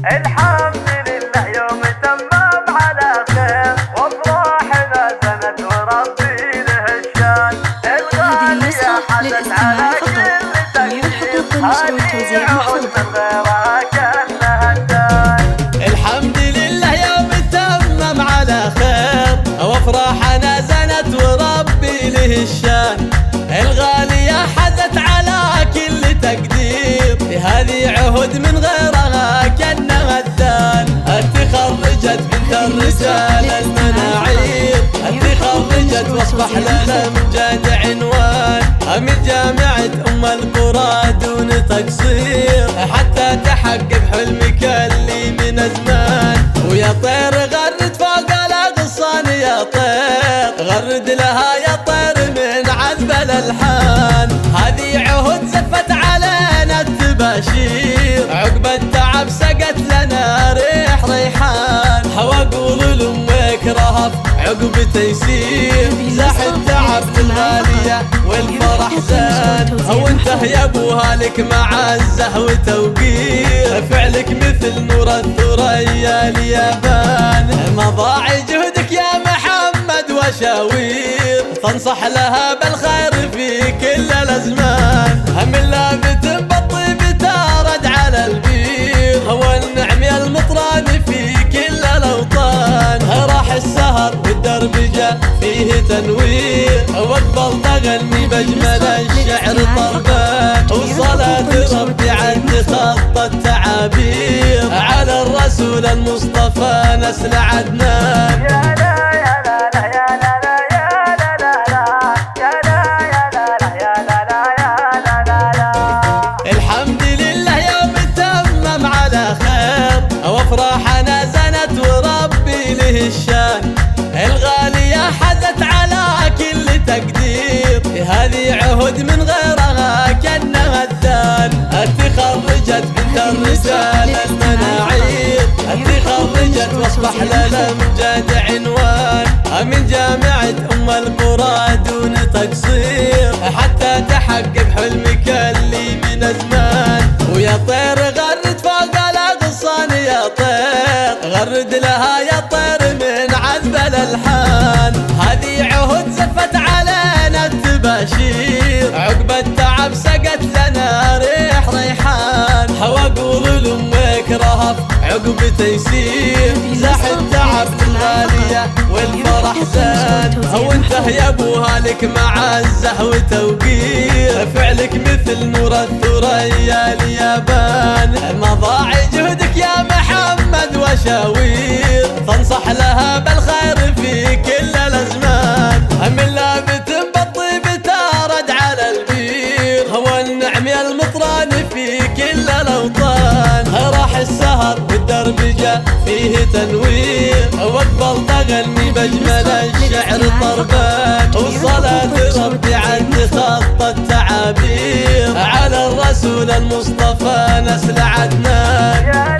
الحمد لله يوم تمام على خير، وافراحنا زنت وربي له الشان. الغالية حدث على كل تقدير، هذه عهود من غيرها كانها الدان. الحمد لله يوم تمام على خير، وافراحنا زنت وربي له الشان. الغالية حدث على كل تقدير، هذه عهود من غيرها كانها الدان. تخرجت بنت الرجال المناعير، تخرجت واصبح لها امجاد عنوان. من جامعة ام القرى دون تقصير، حتى تحقق حلمك اللي من زمان. ويا طير غرد فوق الاغصان يا طير، غرد لها يا طير من عذب الالحان. هذه عهود زفت علينا التباشير، عقب التعب سقت لنا ريح ريحان. واقول لامك رهف عقب تيسير، زاح التعب الغالية والفرح زان. وانته يا ابوها لك معزة وتوقير، فعلك مثل نور الثريا اليابان. مضاع جهدك يا محمد وشاوير، تنصح لها بالخير في كل الازمان. من لابت بالطيب تارد على البير، والنعم يا المطران في كل الاوطان. راح السهر والدرب جاء فيه تنوير، واقبل تغني باجمل الشعر طربان. وصلاة ربي عند خط التعابير، على الرسول المصطفى نسل عدنان. يا لا يا لا لا يا لا لا يا لا لا لا يا لا يا لا لا يا لا لا يا لا لا لا. الحمد لله يوم تمام على خير، وافراحنا زنت وربي له الشان. الغالية حدث على كل تقدير، هذه عهود من غيرها كانها الدان. تخرجت بنت الرجال المناعير، تخرجت واصبح لها امجاد عنوان. من جامعة ام القرى دون تقصير، حتى تحقق حلمك اللي من زمان. ويا طير غرد فوق الاغصان يا طير، غرد لها يا طير من عذب الالحان. هذه عهود زفت علينا التباشير، عقب التعب سقت لنا ريح ريحان. واقول لامك رهف عقب تيسير، زاح التعب الغالية والفرح زان. وانته يا ابوها لك معزة وتوقير، فعلك مثل نور الثريا اليابان. مضاع جهدك يا محمد وشاوير، تنصح لها بالخير في كل الازمان. من لابت بالطيب تارد على البير، والنعم يا المطران في كل الاوطان. راح السهر والدرب جاء فيه تنوير، واقبل تغني باجمل الشعر طربان. وصلاة ربي عند خط التعابير، على الرسول المصطفى نسل عدنان.